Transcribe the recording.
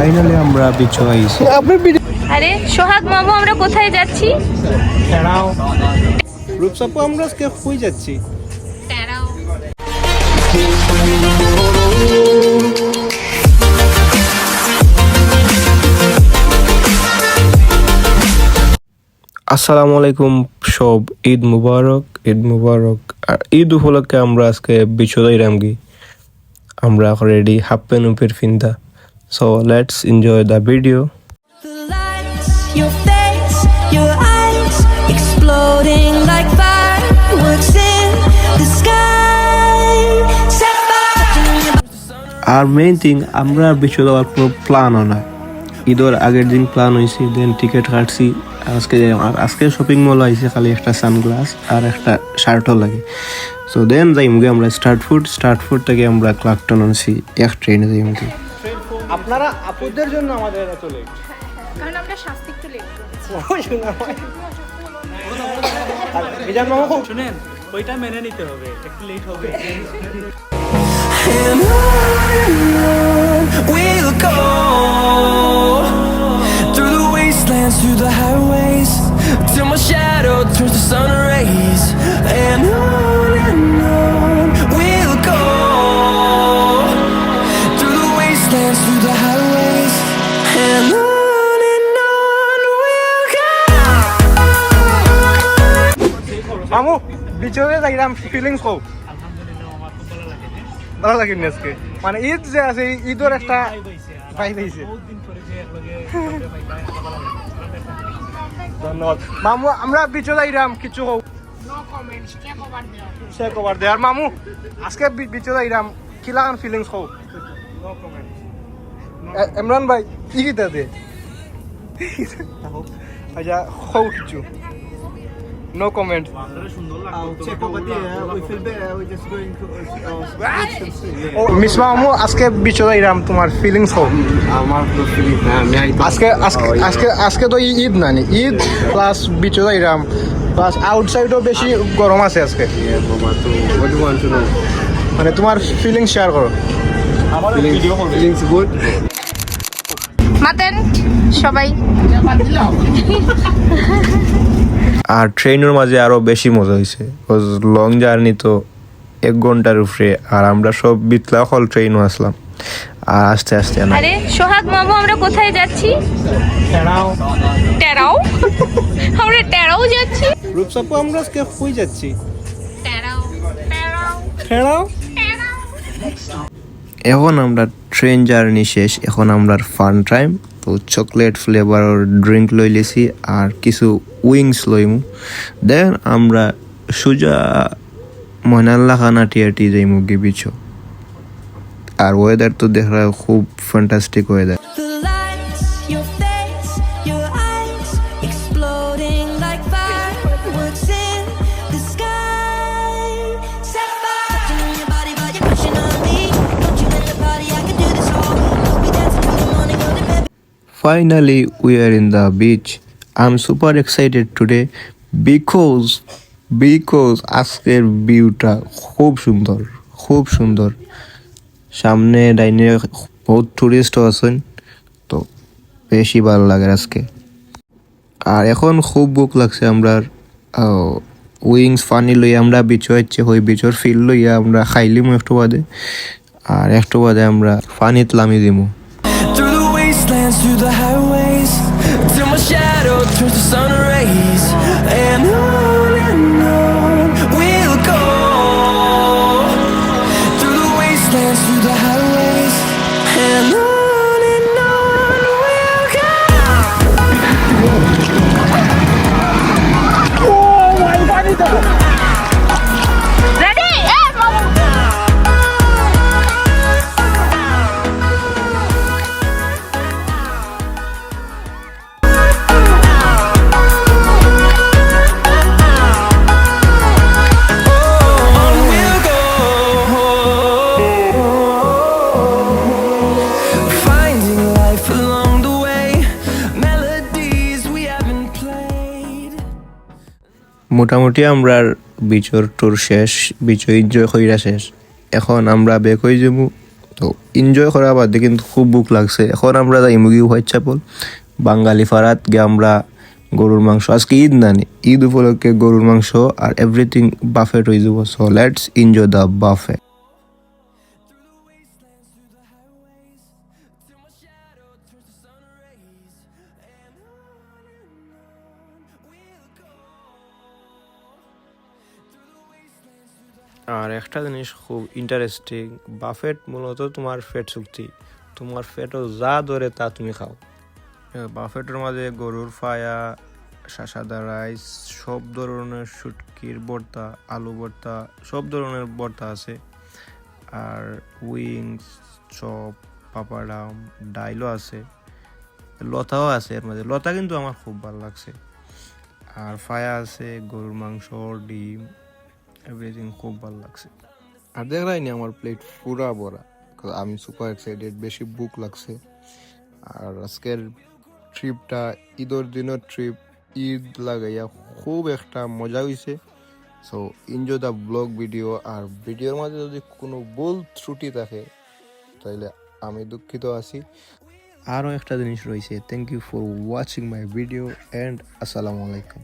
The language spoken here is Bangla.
ফাইনালি আমরা বিচে আইছি। আরে সোহাগ মামু, আমরা কোথায় যাচ্ছি? রূপসাপু, আমরা আজকে কই যাচ্ছি? আসসালামু আলাইকুম সব, ঈদ মুবারক। ঈদ মুবারক। আর ঈদ উপলক্ষে আমরা আজকে বিচে যাইরাম গি। আমরা রেডি, হাফ প্যান্ট উপের ফিন্দা। So let's enjoy the video. The lights, your face, your eyes, exploding like fireworks in the sky. Set fire. আর মেইন থিং, আমরা বিচে যাওয়ার কোনো প্ল্যানও না। ঈদের আগের দিন প্ল্যান হয়েছে, দেন টিকিট কাটছি। আজকে শপিং মল আইছে, খালি একটা সানগ্লাস আর একটা শার্টও লাগে। সো দেন যাইমগে আমরা স্টার্ট ফুড থেকে আমরা ক্লাকটন আনছি, এক ট্রেনে যাইমগে। আপনারা আপুদের জন্য আমাদের চলে কারণ আমরা শাস্তি একটু লেট করেছি। মিজান মামা খুব শুনেন, ওইটা মেনে নিতে হবে, একটু লেট হবে। And on we'll go through the wastelands, through the highways, till my shadow turns to sun rays. And on we'll go through the wastelands, through the highways. And on we'll go. মামু বিচরে যাইরাম ফিলিংস কও। ভালো লাগে আজকে, মানে ঈদ যে আছে, ঈদের একটা ভাইব হইছে। ধন্যবাদ মামু। আমরা বিচরে যাইরাম, কিছু কও। সে কভার দে। আর মামু আজকে বিচরে যাইরাম, কি লাগান ফিলিংস কও। ইমরান ভাই কি কিতা দে? আচ্ছা কও কিছু। No comment. মিস মামু, আজকে বিচরে যাইরাম, তোমার ফিলিংস কও। আজকে তো ঈদ না, ঈদ প্লাস বিচরে যাইরাম, প্লাস আউটসাইডও বেশি গরম আছে আজকে। মানে তোমার ফিলিংস শেয়ার করো। মাতেন সবাই। আর ট্রেনের মাঝে আরো বেশি মজা হয়েছে, লং জার্নি তো 1 ঘন্টার উপরে। আর আমরা সব বিতলা হল ট্রেনও আসলাম। আর আস্তে আস্তে না, আরে সোহাগ মামু, আমরা কোথায় যাচ্ছি? টেরাও। আমরা টেরাও যাচ্ছি। রূপসাপু, আমরা আজকে কই যাচ্ছি? টেরাও টেরাও ফেরাও। এখন আমরা ট্রেন জার্নি শেষ, এখন আমরা ফান টাইম। তো চকলেট ফ্লেভার ড্রিঙ্ক লই লেছি আর কিছু উইংস লইমু। দেন আমরা সোজা ময়নাল্লা খানা টিয়াটি যাইমু গি বিচো। আর ওয়েদার তো দেখা খুব fantastic weather. The lights, your face, your eyes, exploding like fireworks in the sky. Set fire. Touching on your body while you're pushing on me. Don't you let the party, I can do this all. We'll be dancing till the morning, oh, the baby. Finally, we are in the beach. I'm super excited today because আজকের ভিউটা খুব সুন্দর। সামনে ডাইনে বহুত টুরিস্টও আছেন, তো বেশি ভালো লাগে আজকে। আর এখন খুব বুক লাগছে। আমরা উইংস ফানি লইয়া আমরা বিচ হচ্ছে, ওই বিচর ফিল লইয়া আমরা খাইলিমু একটু বাদে। আর একটু বাদে আমরা ফানিত লামি দিমু। Through the wastelands, through the highways, till my shadow turns to sun rays. And on we'll go through the wastelands, through the highways. And on we'll go. Ready? On we'll go. Finding life along the way, melodies we haven't played. মোটামুটি আমরা বিচর ট্যুর শেষ, বিচ এনজয় কইরা শেষ। এখন আমরা বেক হয়ে যাবো তো এনজয় করা বাদে কিন্তু খুব বুক লাগছে। এখন আমরা যাই মুগি হোয়াইট চ্যাপল বাঙালি ফারাত গিয়ে আমরা গরুর মাংস, আজকে ঈদ না নি, ঈদ উপলক্ষে গরুর মাংস আর এভরিথিং বাফেট হয়ে যাব। So let's enjoy the বাফে। আর একটা জিনিস খুব ইন্টারেস্টিং, বাফেট মূলত তোমার ফেট চুক্তি, তোমার ফেটও যা ধরে তা তুমি খাও। বাফেটের মাঝে গরুর ফায়া, সাদা রাইস, সব ধরনের শুটকির ভর্তা, আলু ভর্তা, সব ধরনের ভর্তা আছে। আর উইংস, চপ, পাপাডাম, ডাইলও আছে, লতাও আছে এর মাঝে। লতা কিন্তু আমার খুব ভালো লাগছে। আর ফায়া আছে, গরুর মাংস, ডিম, এভরিথিং খুব ভালো লাগছে। আর দেখলাইনি আমার প্লেট পুরা ভরা, আমি সুপার এক্সাইটেড, বেশি বুক লাগছে। আর আজকের ট্রিপটা ঈদের দিনের ট্রিপ, ঈদ লাগাইয়া খুব একটা মজা হয়েছে। So enjoy the vlog video. আর ভিডিওর মাঝে যদি কোনো ভুল ত্রুটি থাকে তাহলে আমি দুঃখিত আছি। আরও একটা জিনিস রয়েছে, thank you for watching my video and আসসালামু আলাইকুম।